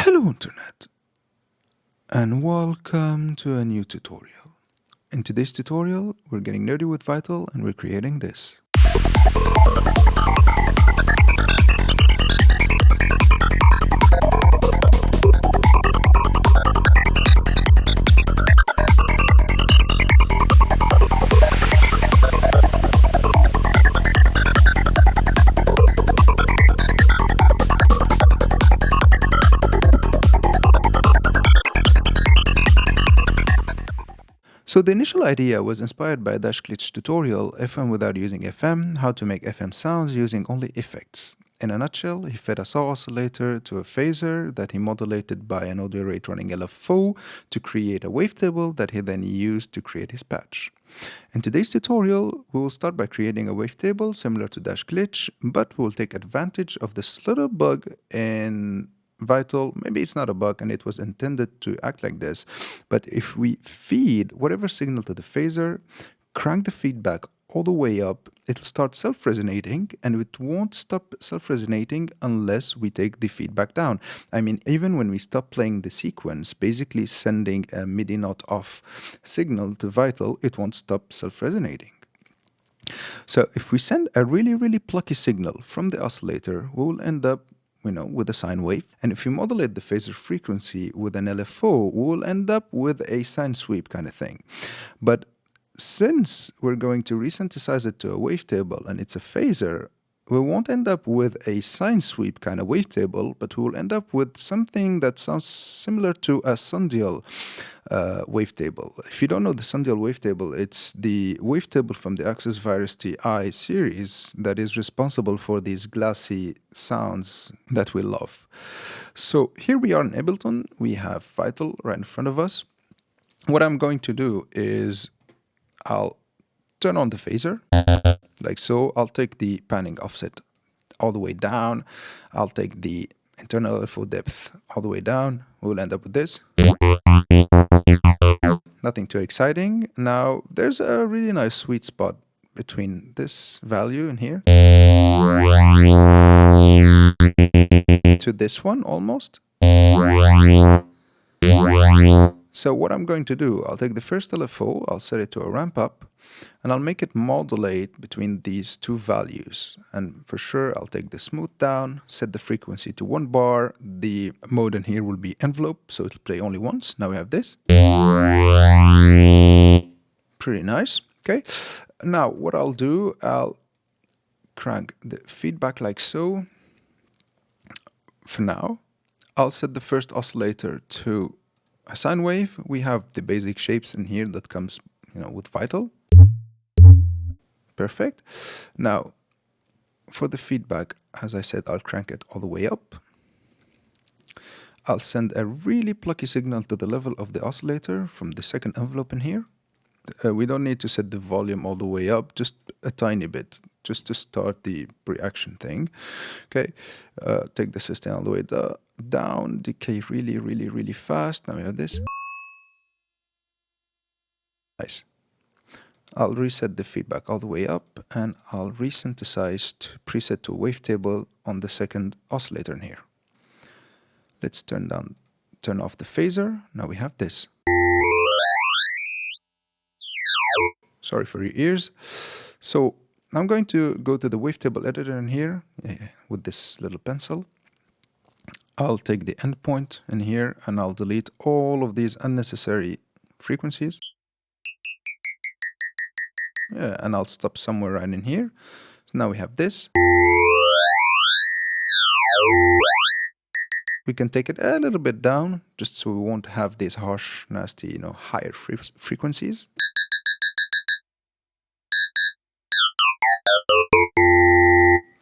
Hello Internet, and welcome to a new tutorial. In today's tutorial, we're getting nerdy with Vital and we're creating this. So the initial idea was inspired by a Dash Glitch tutorial, FM without using FM, how to make FM sounds using only effects. In a nutshell, he fed a saw oscillator to a phaser that he modulated by an audio rate running LFO to create a wavetable that he then used to create his patch. In today's tutorial, we will start by creating a wavetable similar to Dash Glitch, but we will take advantage of this little bug in Vital. Maybe it's not a bug and it was intended to act like this, but if we feed whatever signal to the phaser, crank the feedback all the way up, it'll start self-resonating, and it won't stop self-resonating unless we take the feedback down. I mean, even when we stop playing the sequence, basically sending a MIDI not off signal to Vital, it won't stop self-resonating. So if we send a really plucky signal from the oscillator, we will end up with a sine wave. And if we modulate the phaser frequency with an LFO, we will end up with a sine sweep kind of thing. But since we're going to resynthesize it to a wavetable and it's a phaser, we won't end up with a sine sweep kind of wavetable, but we will end up with something that sounds similar to a sundial wavetable. If you don't know the sundial wavetable, it's the wavetable from the Access Virus TI series that is responsible for these glassy sounds that we love. So here we are in Ableton. We have Vital right in front of us. What I'm going to do is I'll turn on the phaser, like so. I'll take the panning offset all the way down. I'll take the internal LFO depth all the way down. We'll end up with this. Nothing too exciting. Now, there's a really nice sweet spot between this value in here to this one almost. So what I'm going to do, I'll take the first LFO, I'll set it to a ramp up, and I'll make it modulate between these two values. And for sure, I'll take the smooth down, set the frequency to 1 bar. The mode in here will be envelope, so it'll play only once. Now we have this. Pretty nice. Okay. Now what I'll do, I'll crank the feedback like so. For now, I'll set the first oscillator to a sine wave. We have the basic shapes in here that comes, with Vital. Perfect. Now, for the feedback, as I said, I'll crank it all the way up. I'll send a really plucky signal to the level of the oscillator from the second envelope in here. We don't need to set the volume all the way up, just a tiny bit, just to start the reaction thing. Okay, take the sustain all the way down, decay really fast. Now we have this. Nice. I'll reset the feedback all the way up, and I'll resynthesize to preset to wavetable on the second oscillator in here. Let's turn off the phaser. Now we have this. Sorry for your ears. So I'm going to go to the wavetable editor in here with this little pencil. I'll take the endpoint in here and I'll delete all of these unnecessary frequencies. Yeah, and I'll stop somewhere right in here. So now we have this. We can take it a little bit down just so we won't have these harsh, nasty, higher frequencies.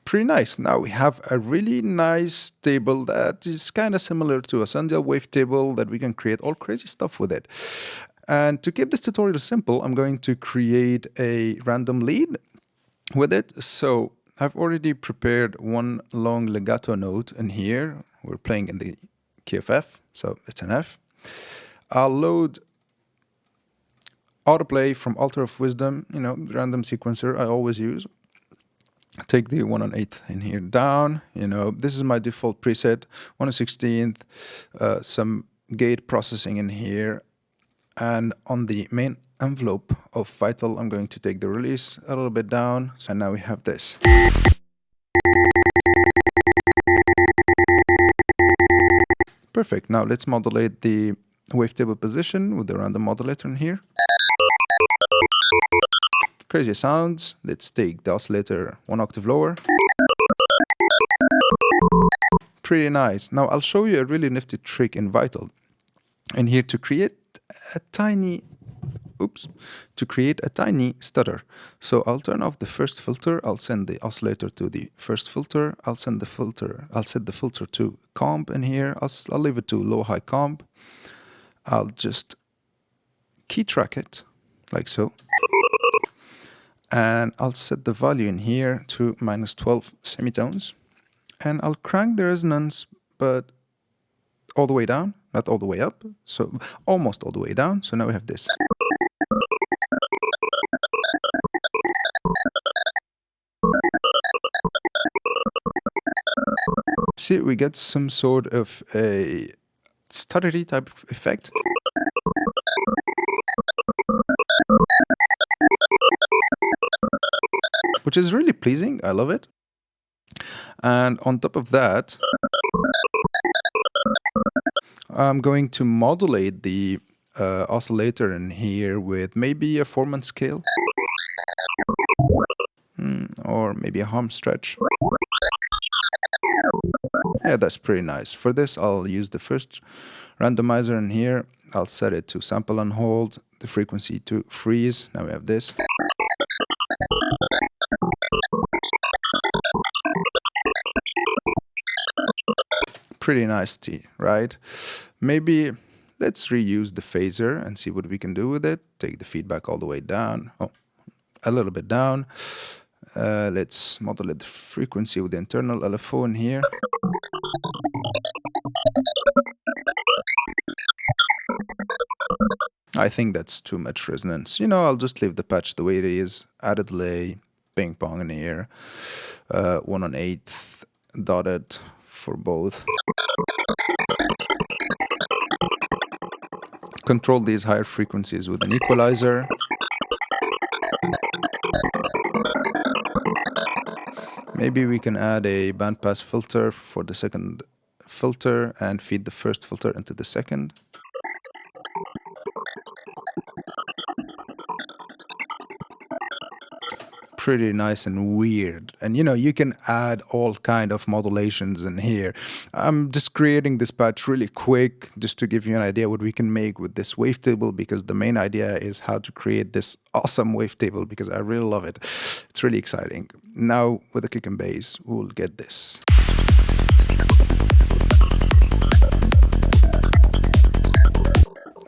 Pretty nice. Now we have a really nice table that is kind of similar to a sundial wavetable that we can create all crazy stuff with it. And to keep this tutorial simple, I'm going to create a random lead with it. So I've already prepared one long legato note in here. We're playing in the key of F, so it's an F. I'll load autoplay from Altar of Wisdom, random sequencer I always use. take the 1/8 in here down. This is my default preset, 1/16, some gate processing in here. And on the main envelope of Vital, I'm going to take the release a little bit down. So now we have this. Perfect. Now let's modulate the wavetable position with the random modulator in here. Crazy sounds. Let's take the oscillator 1 octave lower. Pretty nice. Now I'll show you a really nifty trick in Vital. And here to create a tiny stutter. So I'll turn off the first filter. I'll send the oscillator to the first filter. I'll set the filter to comp in here. I'll leave it to low high comp. I'll just key track it like so. And I'll set the value in here to -12 semitones. And I'll crank the resonance, but all the way down, not all the way up. So almost all the way down. So now we have this. See, we get some sort of a stuttery type of effect. Which is really pleasing. I love it. And on top of that, I'm going to modulate the oscillator in here with maybe a 4-man scale. Or maybe a hum stretch. Yeah, that's pretty nice. For this, I'll use the first randomizer in here. I'll set it to sample and hold, the frequency to freeze. Now we have this. Pretty nice right? Maybe let's reuse the phaser and see what we can do with it. Take the feedback all the way down. Oh, a little bit down. Let's modulate the frequency with the internal LFO in here. I think that's too much resonance. I'll just leave the patch the way it is. Add a delay, ping pong in here. 1/8 dotted for both. Control these higher frequencies with an equalizer. Maybe we can add a bandpass filter for the second filter and feed the first filter into the second. Pretty nice and weird. And you can add all kind of modulations in here. I'm just creating this patch really quick just to give you an idea what we can make with this wavetable, because the main idea is how to create this awesome wavetable, because I really love it. It's really exciting. Now with the kick and bass, we'll get this.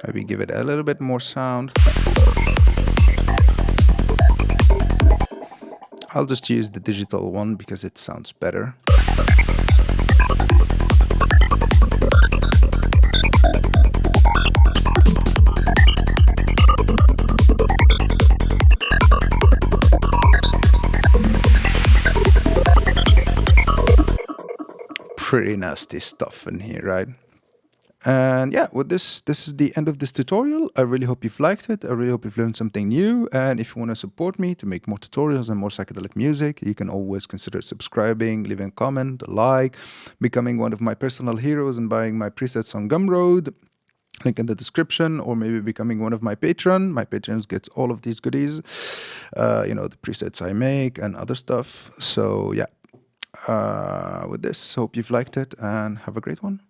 Maybe give it a little bit more sound. I'll just use the digital one because it sounds better. Pretty nasty stuff in here, right? And yeah, with this is the end of this tutorial. I really hope you've liked it. I really hope you've learned something new. And if you want to support me to make more tutorials and more psychedelic music, you can always consider subscribing, leaving a comment, a like, becoming one of my personal heroes and buying my presets on Gumroad. Link in the description, or maybe becoming one of my Patreon. My Patreons gets all of these goodies, the presets I make and other stuff. So yeah, with this, hope you've liked it and have a great one.